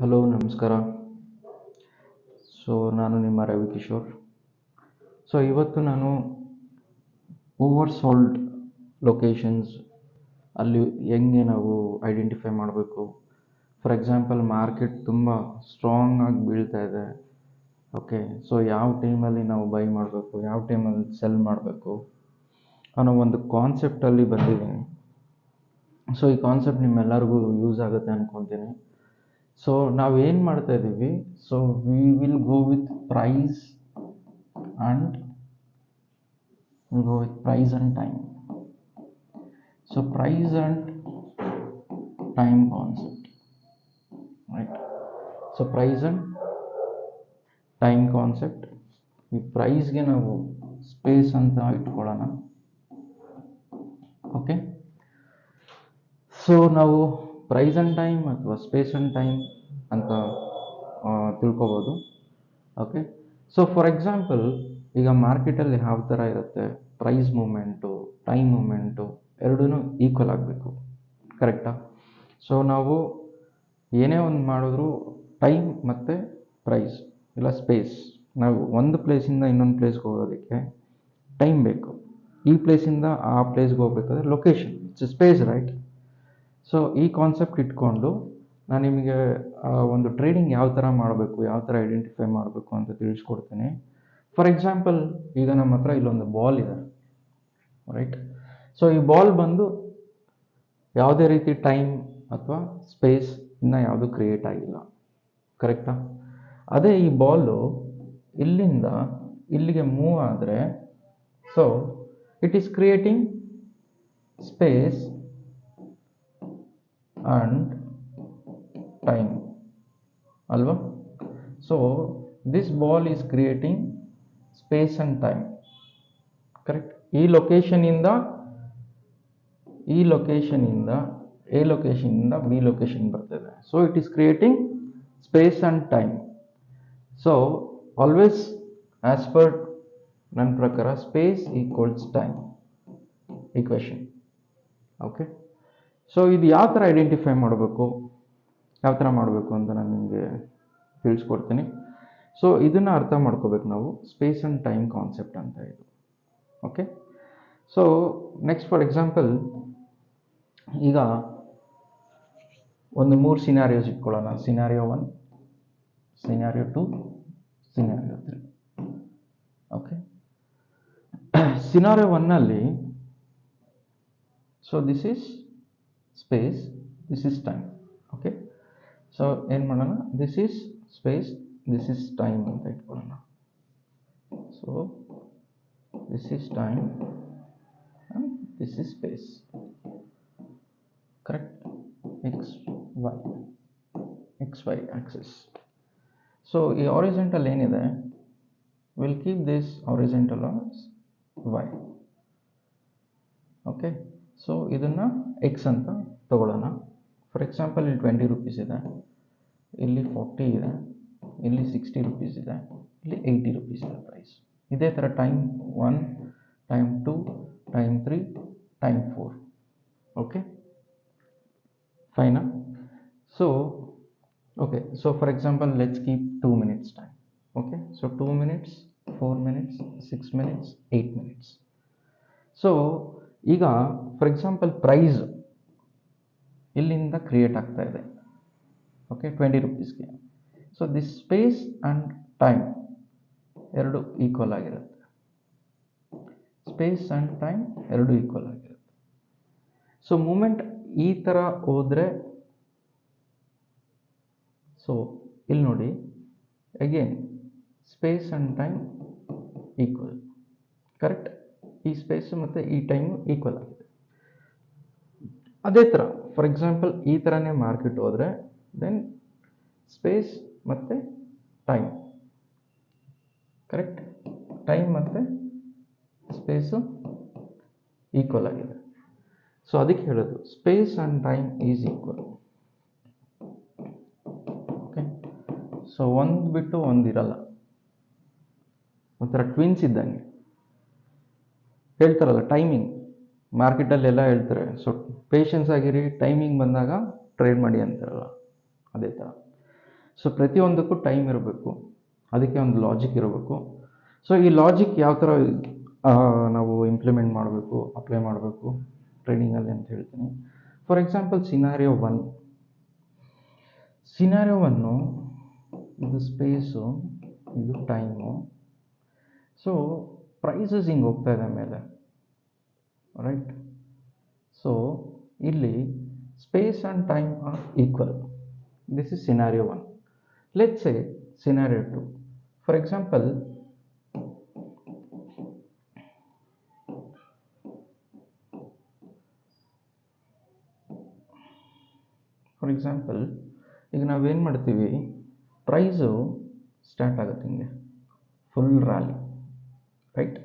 Hello ನಮಸ್ಕಾರ. ನಾನು ನಿಮ್ಮ ರವಿಕಿಶೋರ್. ಇವತ್ತು ನಾನು ಓವರ್ ಸೋಲ್ಡ್ ಲೊಕೇಶನ್ಸ್ ಅಲ್ಲಿ ಹೆಂಗೆ ನಾವು ಐಡೆಂಟಿಫೈ ಮಾಡಬೇಕು. ಫಾರ್ ಎಕ್ಸಾಂಪಲ್, ಮಾರ್ಕೆಟ್ ತುಂಬ ಸ್ಟ್ರಾಂಗ್ ಆಗಿ ಬೀಳ್ತಾ ಇದೆ. ಓಕೆ, ಯಾವ ಟೈಮಲ್ಲಿ ನಾವು ಬೈ ಮಾಡಬೇಕು, ಯಾವ ಟೈಮಲ್ಲಿ ಸೆಲ್ ಮಾಡಬೇಕು ಅನ್ನೋ ಒಂದು ಕಾನ್ಸೆಪ್ಟಲ್ಲಿ ಬಂದಿದ್ದೀನಿ. ಈ ಕಾನ್ಸೆಪ್ಟ್ ನಿಮ್ಮೆಲ್ಲರಿಗೂ ಯೂಸ್ ಆಗುತ್ತೆ ಅಂದ್ಕೊತೀನಿ. ನಾವೇನು ಮಾಡ್ತಾ ಇದ್ದೀವಿ, we will go with price and price and time. Price and time concept, right? Price and time concept. ಈ ಪ್ರೈಸ್ಗೆ ನಾವು ಸ್ಪೇಸ್ ಅಂತ ಇಟ್ಕೊಳ್ಳೋಣ. ಓಕೆ, ನಾವು ಪ್ರೈಸ್ ಆ್ಯಂಡ್ ಟೈಮ್ ಅಥವಾ ಸ್ಪೇಸ್ ಆ್ಯಂಡ್ ಟೈಮ್ ಅಂತ ತಿಳ್ಕೊಬೋದು. ಓಕೆ, ಫಾರ್ ಎಕ್ಸಾಂಪಲ್, ಈಗ ಮಾರ್ಕೆಟಲ್ಲಿ ಯಾವ ಥರ ಇರುತ್ತೆ, ಪ್ರೈಸ್ ಮೂಮೆಂಟು, ಟೈಮ್ ಮೂಮೆಂಟು ಎರಡೂ ಈಕ್ವಲ್ ಆಗಬೇಕು, ಕರೆಕ್ಟಾ? ನಾವು ಏನೇ ಒಂದು ಮಾಡಿದ್ರು ಟೈಮ್ ಮತ್ತು ಪ್ರೈಸ್ ಇಲ್ಲ ಸ್ಪೇಸ್, ನಾವು ಒಂದು ಪ್ಲೇಸಿಂದ ಇನ್ನೊಂದು ಪ್ಲೇಸ್ಗೆ ಹೋಗೋದಕ್ಕೆ ಟೈಮ್ ಬೇಕು. ಈ ಪ್ಲೇಸಿಂದ ಆ ಪ್ಲೇಸ್ಗೆ ಹೋಗ್ಬೇಕಾದ್ರೆ ಲೊಕೇಶನ್, ಇಟ್ಸ್ ಸ್ಪೇಸ್, ರೈಟ್? ಈ ಕಾನ್ಸೆಪ್ಟ್ ಇಟ್ಕೊಂಡು ನಾನು ನಿಮಗೆ ಒಂದು ಟ್ರೇಡಿಂಗ್ ಯಾವ ಥರ ಮಾಡಬೇಕು, ಯಾವ ಥರ ಐಡೆಂಟಿಫೈ ಮಾಡಬೇಕು ಅಂತ ತಿಳಿಸ್ಕೊಡ್ತೀನಿ. ಫಾರ್ ಎಕ್ಸಾಂಪಲ್, ಈಗ ನಮ್ಮ ಹತ್ರ ಇಲ್ಲೊಂದು ಬಾಲ್ ಇದೆ, ರೈಟ್? ಈ ಬಾಲ್ ಬಂದು ಯಾವುದೇ ರೀತಿ ಟೈಮ್ ಅಥವಾ ಸ್ಪೇಸ್ ಇನ್ನೂ ಯಾವುದು ಕ್ರಿಯೇಟ್ ಆಗಿಲ್ಲ, ಕರೆಕ್ಟಾ? ಅದೇ ಈ ಬಾಲು ಇಲ್ಲಿಂದ ಇಲ್ಲಿಗೆ ಮೂವ್ ಆದರೆ it is creating space and time, alva? This ball is creating space and time, correct? ಈ ಲೊಕೇಶನ್ ಇಂದ A ಲೊಕೇಶನ್ ಇಂದ B ಲೊಕೇಶನ್ ಬರ್ತದೆ. It is creating space and time. Always as per ನನ್ನ ಪ್ರಕಾರ space equals time equation. Okay, ಇದು ಯಾವ ಥರ identify ಮಾಡಬೇಕು, ಯಾವ ಥರ ಮಾಡಬೇಕು ಅಂತ ನಾನು ನಿಮಗೆ ತಿಳಿಸ್ಕೊಡ್ತೀನಿ. ಇದನ್ನು ಅರ್ಥ ಮಾಡ್ಕೋಬೇಕು ನಾವು, ಸ್ಪೇಸ್ ಆ್ಯಂಡ್ ಟೈಮ್ ಕಾನ್ಸೆಪ್ಟ್ ಅಂತ ಇದು. ಓಕೆ, ನೆಕ್ಸ್ಟ್ ಫಾರ್ ಎಕ್ಸಾಂಪಲ್, ಈಗ ಒಂದು 3 ಸಿನಾರಿಯೋಸ್ ಇಟ್ಕೊಳ್ಳೋಣ. Scenario 1, scenario 2, scenario 3. Okay, scenario 1ನಲ್ಲಿ this is space, this is time. Okay, ಏನು ಮಾಡೋಣ, this is space, this is time ಅಂತ ಇಟ್ಕೊಳ್ಳೋಣ. This is time and this is space, correct? X Y axis. ಈ horizontal ಏನಿದೆ, will keep this horizontal as Y. Okay, ಇದನ್ನು X ಅಂತ ತಗೊಳ್ಳೋಣ. For example, ಇಲ್ಲಿ 20 ರೂಪೀಸ್ ಇದೆ, ಇಲ್ಲಿ 40 ಇದೆ, ಇಲ್ಲಿ 60 ರೂಪೀಸ್ ಇದೆ, ಇಲ್ಲಿ 80 ರೂಪೀಸ್ ಇದೆ ಪ್ರೈಸ್. ಇದೇ ಥರ time 1, time 2, time 3, time 4. Okay, ಫೈನಾ? Okay, for example, let's keep 2 minutes time. Okay, 2 minutes, 4 minutes, 6 minutes, 8 minutes. ಈಗ ಫಾರ್ ಎಕ್ಸಾಂಪಲ್, ಪ್ರೈಸ್ ಇಲ್ಲಿಂದ ಕ್ರಿಯೇಟ್ ಆಗ್ತಾ ಇದೆ, ಓಕೆ, 20 ರೂಪೀಸ್ಗೆ. ದಿಸ್ ಸ್ಪೇಸ್ ಆ್ಯಂಡ್ ಟೈಮ್ ಎರಡು ಈಕ್ವಲ್ ಆಗಿರುತ್ತೆ. ಸ್ಪೇಸ್ ಆ್ಯಂಡ್ ಟೈಮ್ ಎರಡು ಈಕ್ವಲ್ ಆಗಿರುತ್ತೆ. ಮೂಮೆಂಟ್ ಈ ಥರ ಹೋದರೆ, ಇಲ್ಲಿ ನೋಡಿ, again space and time equal, correct? ಈ ಸ್ಪೇಸ್ ಮತ್ತು ಈ ಟೈಮ್ ಈಕ್ವಲ್ ಆಗಿದೆ. ಅದೇ ಥರ ಫಾರ್ ಎಕ್ಸಾಂಪಲ್, ಈ ಥರನೇ ಮಾರ್ಕೆಟ್ ಹೋದರೆ ದೆನ್ ಸ್ಪೇಸ್ ಮತ್ತು ಟೈಮ್, ಕರೆಕ್ಟ್? ಟೈಮ್ ಮತ್ತು ಸ್ಪೇಸು ಈಕ್ವಲ್ ಆಗಿದೆ. ಅದಕ್ಕೆ ಹೇಳೋದು space and time is equal. Okay, ಒಂದು ಬಿಟ್ಟು ಒಂದಿರಲ್ಲ, ಒಂಥರ ಟ್ವಿನ್ಸ್ ಇದ್ದಂಗೆ. ಹೇಳ್ತಾರಲ್ಲ ಟೈಮಿಂಗ್, ಮಾರ್ಕೆಟಲ್ಲೆಲ್ಲ ಹೇಳ್ತಾರೆ, ಪೇಷನ್ಸ್ ಆಗಿರಿ, ಟೈಮಿಂಗ್ ಬಂದಾಗ ಟ್ರೇಡ್ ಮಾಡಿ ಅಂತಾರಲ್ಲ, ಅದೇ ಥರ. ಸೊ ಪ್ರತಿಯೊಂದಕ್ಕೂ ಟೈಮ್ ಇರಬೇಕು, ಅದಕ್ಕೆ ಒಂದು ಲಾಜಿಕ್ ಇರಬೇಕು. ಸೊ ಈ ಲಾಜಿಕ್ ಯಾವ ಥರ ನಾವು ಇಂಪ್ಲಿಮೆಂಟ್ ಮಾಡಬೇಕು, ಅಪ್ಲೈ ಮಾಡಬೇಕು ಟ್ರೈನಿಂಗಲ್ಲಿ ಅಂತ ಹೇಳ್ತೀನಿ. ಫಾರ್ ಎಕ್ಸಾಂಪಲ್ ಸಿನಾರಿಯೋ 1, ಸಿನಾರಿಯೋ 1 ಇದು ಸ್ಪೇಸು, ಇದು ಟೈಮು. ಸೊ ಪ್ರೈಸಸ್ ಹಿಂಗೆ ಹೋಗ್ತಾ ಇದೆ ಮೇಲೆ, ರೈಟ್. ಸೊ ಇಲ್ಲಿ space and time are equal. This is scenario 1. Let's say scenario 2. For example ಈಗ ನಾವೇನು ಮಾಡ್ತೀವಿ, ಪ್ರೈಸು ಸ್ಟಾರ್ಟ್ ಆಗುತ್ತೆ ಹಿಂಗೆ ಫುಲ್ ರ್ಯಾಲಿ, ರೈಟ್.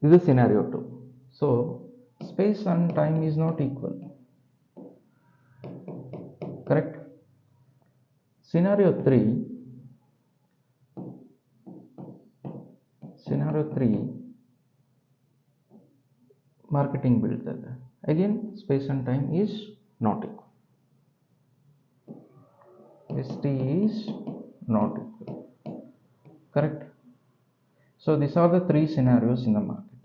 ಇದು scenario 2. So space and time is not equal, correct. Scenario 3, marketing ಬೀಳ್ತದೆ. Again space and time is not equal. ST is not equal, correct. So these are the 3 scenarios in the market.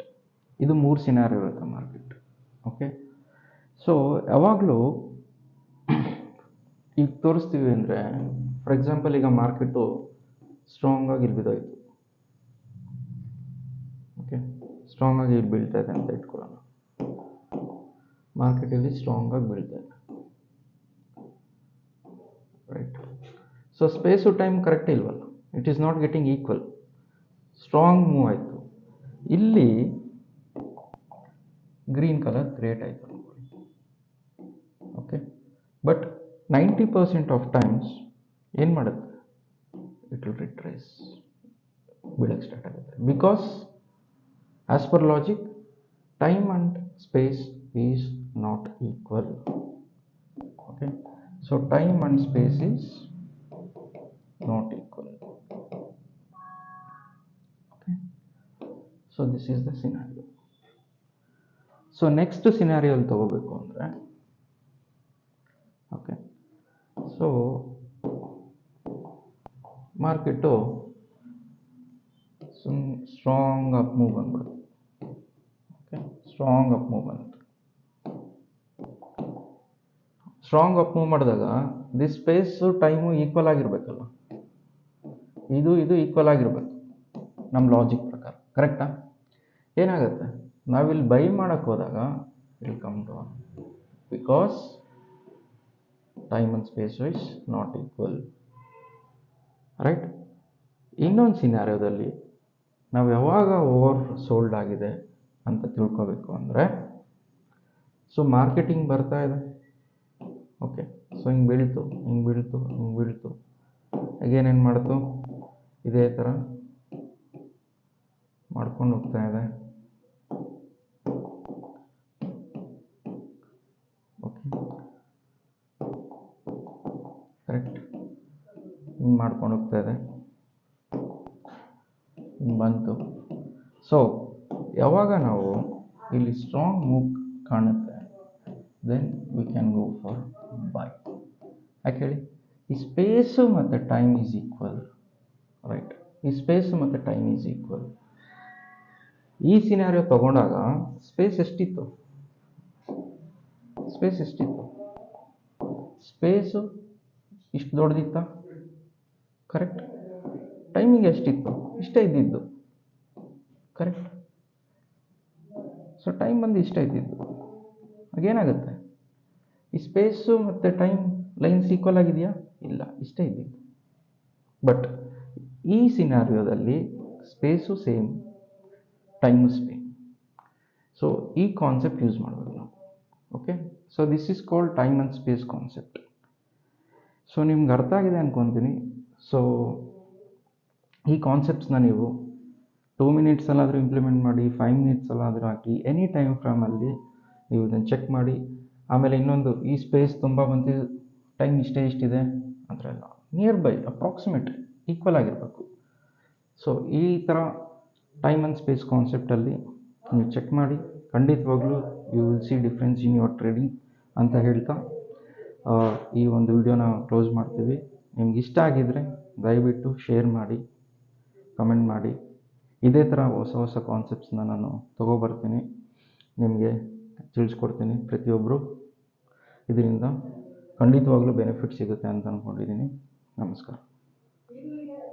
ಇದು 3 scenario ಇರುತ್ತೆ market, okay. So ಯಾವಾಗಲೂ ಈಗ ತೋರಿಸ್ತೀವಿ ಅಂದರೆ, for example ಈಗ market ಸ್ಟ್ರಾಂಗಾಗಿ ಇಲ್ಲಿ ಬಿದ್ದೋಯ್ತು, okay. ಸ್ಟ್ರಾಂಗಾಗಿ ಇಲ್ಲಿ ಬೀಳ್ತಾ ಇದೆ ಅಂತ ಇಟ್ಕೊಳ್ಳೋಣ. ಮಾರ್ಕೆಟಲ್ಲಿ ಸ್ಟ್ರಾಂಗಾಗಿ ಬೀಳ್ತಾ ಇದೆ, right. So space time correct ಇಲ್ವಲ್ಲ, it is not getting equal. Strong move ಆಯಿತು, ಇಲ್ಲಿ ಗ್ರೀನ್ ಕಲರ್ ಕ್ರಿಯೇಟ್ ಆಯಿತು ಅನ್ಕೊಳ್ಳಿ, ಓಕೆ. ಬಟ್ 90% ಆಫ್ ಟೈಮ್ಸ್ ಏನು ಮಾಡುತ್ತೆ, ಇಟ್ ವಿಲ್ ರಿಟ್ರೇಸ್, ಬೀಳಕ್ಕೆ ಸ್ಟಾರ್ಟ್ ಆಗುತ್ತೆ. Because as per logic time and space is not equal, okay. So time and space is not equal, okay. So this is the scenario. So next scenario ಅಲ್ಲಿ ತಗೋಬೇಕು ಅಂದರೆ, okay. So market strong up move ಬಂದ್ಬಿಡುತ್ತೆ, okay. Strong up move ಬಂತು. Strong up move ಮಾಡಿದಾಗ this space time equal ಆಗಿರಬೇಕಲ್ಲ, ಇದು equal ಆಗಿರಬೇಕು ನಮ್ಮ logic ಪ್ರಕಾರ, ಕರೆಕ್ಟಾ? ಏನಾಗುತ್ತೆ, ನಾವಿಲ್ಲಿ ಬೈ ಮಾಡೋಕ್ಕೆ ಹೋದಾಗ will come down because time and space is not equal, right. ಇನ್ನೊಂದು ಸಿನಾರಿಯೋದಲ್ಲಿ ನಾವು ಯಾವಾಗ ಓವರ್ ಸೋಲ್ಡ್ ಆಗಿದೆ ಅಂತ ತಿಳ್ಕೋಬೇಕು ಅಂದರೆ, ಸೊ ಮಾರ್ಕೆಟಿಂಗ್ ಬರ್ತಾ ಇದೆ, ಓಕೆ. ಸೊ ಹಿಂಗೆ ಬೀಳ್ತು, ಅಗೇನ್ ಏನು ಮಾಡ್ತು, ಇದೇ ಥರ ಮಾಡ್ಕೊಂಡು ಹೋಗ್ತಾ ಇದೆ, ಓಕೆ. ಕರೆಕ್ಟ್, ಹಿಂಗೆ ಮಾಡ್ಕೊಂಡು ಹೋಗ್ತಾ ಇದೆ, ಹಿಂಗೆ ಬಂತು. ಸೊ ಯಾವಾಗ ನಾವು ಇಲ್ಲಿ ಸ್ಟ್ರಾಂಗ್ ಮೂವ್ ಕಾಣುತ್ತೆ, then we can go for buy. ಯಾಕೆ ಹೇಳಿ, ಈ ಸ್ಪೇಸು ಮತ್ತು ಟೈಮ್ ಈಸ್ ಈಕ್ವಲ್, ರೈಟ್. ಈ ಸ್ಪೇಸು ಮತ್ತು ಟೈಮ್ ಈಸ್ ಈಕ್ವಲ್. ಈ ಸಿನಾರಿಯೋ ತಗೊಂಡಾಗ ಸ್ಪೇಸ್ ಎಷ್ಟಿತ್ತು, ಸ್ಪೇಸು ಇಷ್ಟು ದೊಡ್ಡದಿತ್ತ, ಕರೆಕ್ಟ್. ಟೈಮಿಂಗ್ ಎಷ್ಟಿತ್ತು, ಇಷ್ಟೇ ಇದ್ದಿದ್ದು, ಕರೆಕ್ಟ್. ಸೊ ಟೈಮ್ ಬಂದು ಇಷ್ಟೇ ಇದ್ದಿದ್ದು. ಆಗೇನಾಗುತ್ತೆ, ಈ ಸ್ಪೇಸು ಮತ್ತು ಟೈಮ್ ಲೈನ್ಸ್ ಈಕ್ವಲ್ ಆಗಿದೆಯಾ, ಇಲ್ಲ, ಇಷ್ಟೇ ಇದ್ದಿದ್ದು. ಬಟ್ ಈ ಸಿನಾರಿಯೋದಲ್ಲಿ space same, time same. So ಈ ಕಾನ್ಸೆಪ್ಟ್ ಯೂಸ್ ಮಾಡಬೇಕು ನಾವು, okay. So this is called time and space concept. So ನಿಮ್ಗೆ ಅರ್ಥ ಆಗಿದೆ ಅಂದ್ಕೊತೀನಿ. ಸೊ ಈ ಕಾನ್ಸೆಪ್ಟ್ಸ್ನ ನೀವು 2 ಮಿನಿಟ್ಸಲ್ಲಾದರೂ ಇಂಪ್ಲಿಮೆಂಟ್ ಮಾಡಿ, 5 ಮಿನಿಟ್ಸಲ್ಲಾದರೂ ಹಾಕಿ, ಎನಿ ಟೈಮ್ ಫ್ರೇಮಲ್ಲಿ ನೀವು ಇದನ್ನು ಚೆಕ್ ಮಾಡಿ. ಆಮೇಲೆ ಇನ್ನೊಂದು, ಈ ಸ್ಪೇಸ್ ತುಂಬ ಬಂತು, ಟೈಮ್ ಇಷ್ಟಿದೆ ಅಂದರೆ ಇಲ್ಲ, ನಿಯರ್ ಬೈ ಅಪ್ರಾಕ್ಸಿಮೇಟ್ ಈಕ್ವಲ್ ಆಗಿರಬೇಕು. ಸೊ ಈ ಥರ ಟೈಮ್ ಆ್ಯಂಡ್ ಸ್ಪೇಸ್ ಕಾನ್ಸೆಪ್ಟಲ್ಲಿ ನೀವು ಚೆಕ್ ಮಾಡಿ, ಖಂಡಿತವಾಗ್ಲೂ you will see difference in your trading ಅಂತ ಹೇಳ್ತಾ ಈ ಒಂದು ವಿಡಿಯೋನ ಕ್ಲೋಸ್ ಮಾಡ್ತೀವಿ. ನಿಮ್ಗೆ ಇಷ್ಟ ಆಗಿದ್ದರೆ ದಯವಿಟ್ಟು ಶೇರ್ ಮಾಡಿ, ಕಮೆಂಟ್ ಮಾಡಿ. ಇದೇ ಥರ ಹೊಸ ಹೊಸ ಕಾನ್ಸೆಪ್ಟ್ಸ್ನ ನಾನು ತೊಗೊಬರ್ತೀನಿ, ನಿಮಗೆ ತಿಳಿಸ್ಕೊಡ್ತೀನಿ. ಪ್ರತಿಯೊಬ್ಬರು ಇದರಿಂದ ಖಂಡಿತವಾಗ್ಲೂ ಬೆನಿಫಿಟ್ ಸಿಗುತ್ತೆ ಅಂತ ಅಂದ್ಕೊಂಡಿದ್ದೀನಿ. ನಮಸ್ಕಾರ.